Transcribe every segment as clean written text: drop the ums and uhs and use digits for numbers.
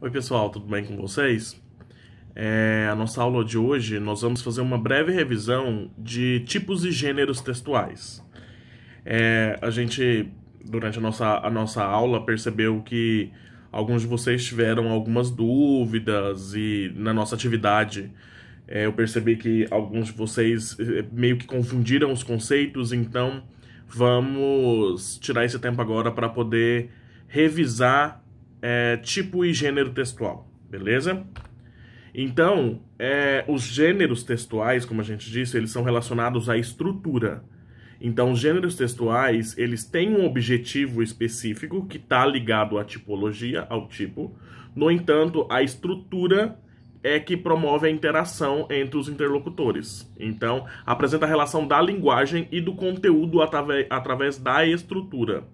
Oi pessoal, tudo bem com vocês? A nossa aula de hoje nós vamos fazer uma breve revisão de tipos e gêneros textuais. A gente, durante a nossa aula, percebeu que alguns de vocês tiveram algumas dúvidas e na nossa atividade eu percebi que alguns de vocês meio que confundiram os conceitos, então vamos tirar esse tempo agora para poder revisar tipo e gênero textual, beleza? Então, os gêneros textuais, como a gente disse, eles são relacionados à estrutura. Então, os gêneros textuais, eles têm um objetivo específico que está ligado à tipologia, ao tipo. No entanto, a estrutura é que promove a interação entre os interlocutores. Então, apresenta a relação da linguagem e do conteúdo através da estrutura.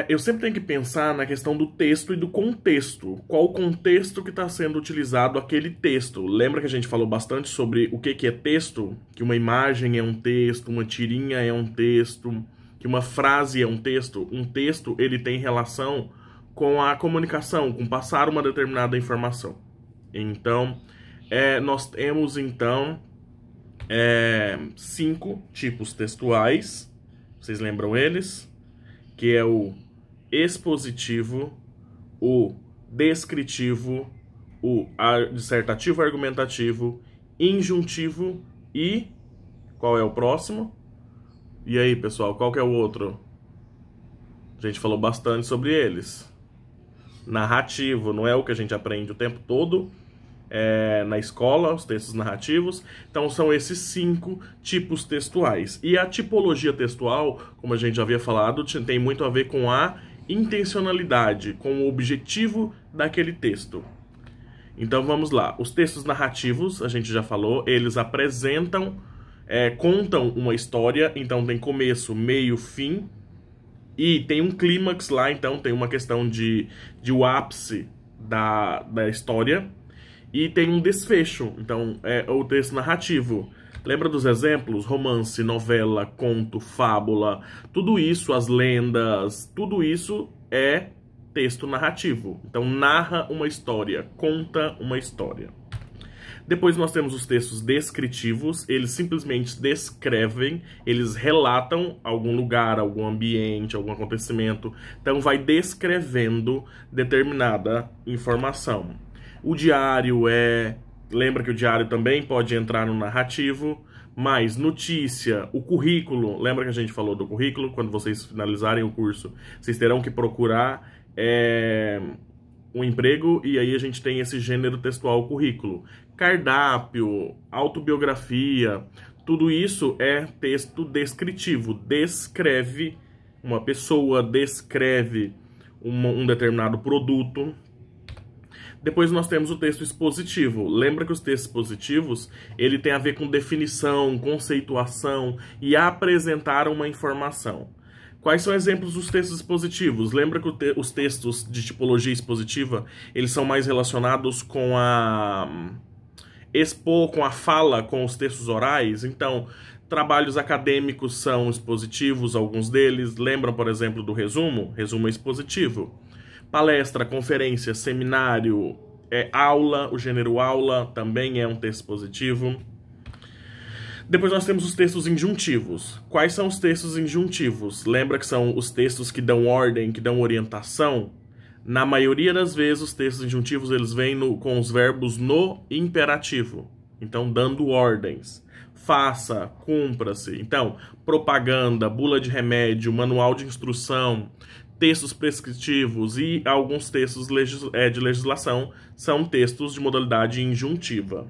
Eu sempre tenho que pensar na questão do texto e do contexto. Qual o contexto que está sendo utilizado aquele texto? Lembra que a gente falou bastante sobre o que é texto? Que uma imagem é um texto, uma tirinha é um texto, que uma frase é um texto. Um texto, ele tem relação com a comunicação, com passar uma determinada informação. Então, nós temos, então, 5 tipos textuais. Vocês lembram eles? Que é o expositivo, o descritivo, o dissertativo argumentativo, injuntivo e... qual é o próximo? E aí, pessoal, qual que é o outro? A gente falou bastante sobre eles. Narrativo, não é o que a gente aprende o tempo todo na escola, os textos narrativos. Então são esses 5 tipos textuais. E a tipologia textual, como a gente já havia falado, tem muito a ver com a intencionalidade, com o objetivo daquele texto. Então vamos lá. Os textos narrativos, a gente já falou, eles apresentam, contam uma história, então tem começo, meio, fim, e tem um clímax lá, então tem uma questão de o ápice da história. E tem um desfecho, então é o texto narrativo. Lembra dos exemplos? Romance, novela, conto, fábula, tudo isso, as lendas, tudo isso é texto narrativo. Então narra uma história, conta uma história. Depois nós temos os textos descritivos, eles simplesmente descrevem, eles relatam algum lugar, algum ambiente, algum acontecimento. Então vai descrevendo determinada informação. O diário lembra que o diário também pode entrar no narrativo, mas notícia, o currículo, lembra que a gente falou do currículo? Quando vocês finalizarem o curso, vocês terão que procurar um emprego, e aí a gente tem esse gênero textual, currículo. Cardápio, autobiografia, tudo isso é texto descritivo, descreve uma pessoa, descreve um determinado produto. Depois nós temos o texto expositivo. Lembra que os textos expositivos, ele tem a ver com definição, conceituação e apresentar uma informação. Quais são exemplos dos textos expositivos? Lembra que os textos de tipologia expositiva, eles são mais relacionados com com a fala, com os textos orais? Então, trabalhos acadêmicos são expositivos, alguns deles. Lembram, por exemplo, do resumo? Resumo é expositivo. Palestra, conferência, seminário, aula, o gênero aula também é um texto expositivo. Depois nós temos os textos injuntivos. Quais são os textos injuntivos? Lembra que são os textos que dão ordem, que dão orientação? Na maioria das vezes, os textos injuntivos eles vêm com os verbos no imperativo. Então, dando ordens. Faça, cumpra-se. Então, propaganda, bula de remédio, manual de instrução, textos prescritivos e alguns textos de legislação são textos de modalidade injuntiva.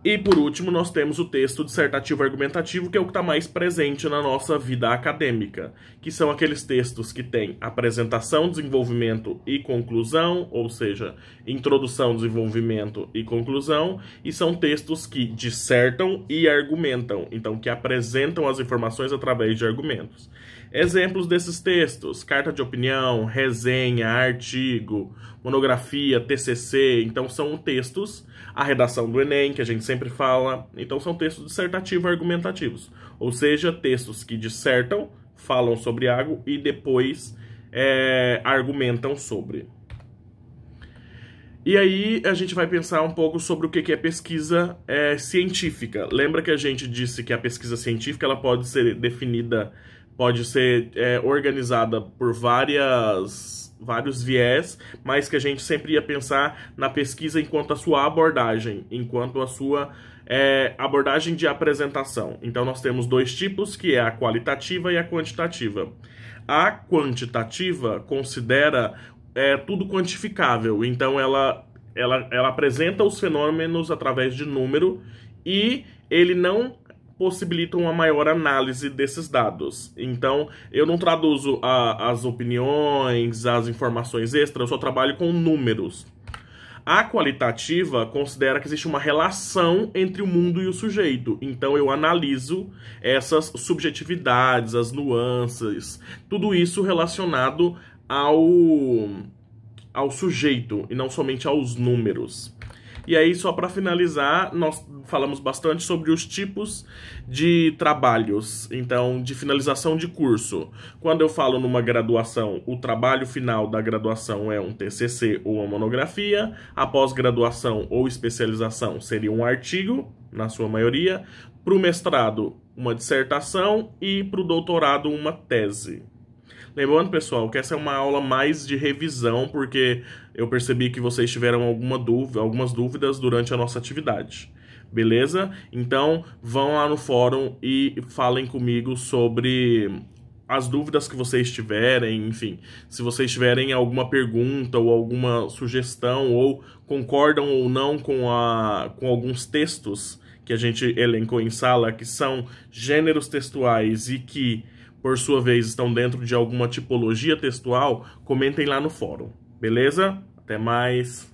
E por último, nós temos o texto dissertativo argumentativo, que é o que está mais presente na nossa vida acadêmica, que são aqueles textos que têm apresentação, desenvolvimento e conclusão, ou seja, introdução, desenvolvimento e conclusão, e são textos que dissertam e argumentam, então que apresentam as informações através de argumentos. Exemplos desses textos: carta de opinião, resenha, artigo, monografia, TCC. Então são textos, a redação do Enem, que a gente sempre fala. Então são textos dissertativos argumentativos, ou seja, textos que dissertam, falam sobre algo e depois argumentam sobre. E aí a gente vai pensar um pouco sobre o que é pesquisa científica. Lembra que a gente disse que a pesquisa científica ela pode ser definida, pode ser organizada por vários viés, mas que a gente sempre ia pensar na pesquisa enquanto a sua abordagem, enquanto a sua abordagem de apresentação. Então nós temos dois tipos, que é a qualitativa e a quantitativa. A quantitativa considera tudo quantificável, então ela apresenta os fenômenos através de número e ele não possibilita uma maior análise desses dados. Então, eu não traduzo as opiniões, as informações extras, eu só trabalho com números. A qualitativa considera que existe uma relação entre o mundo e o sujeito. Então, eu analiso essas subjetividades, as nuances, tudo isso relacionado ao sujeito e não somente aos números. E aí, só para finalizar, nós falamos bastante sobre os tipos de trabalhos, então, de finalização de curso. Quando eu falo numa graduação, o trabalho final da graduação é um TCC ou uma monografia, a pós-graduação ou especialização seria um artigo, na sua maioria, para o mestrado, uma dissertação e para o doutorado, uma tese. Lembrando, pessoal, que essa é uma aula mais de revisão, porque eu percebi que vocês tiveram algumas dúvidas durante a nossa atividade. Beleza? Então, vão lá no fórum e falem comigo sobre as dúvidas que vocês tiverem, enfim. Se vocês tiverem alguma pergunta ou alguma sugestão, ou concordam ou não com alguns textos que a gente elencou em sala, que são gêneros textuais e que por sua vez, estão dentro de alguma tipologia textual, comentem lá no fórum. Beleza? Até mais!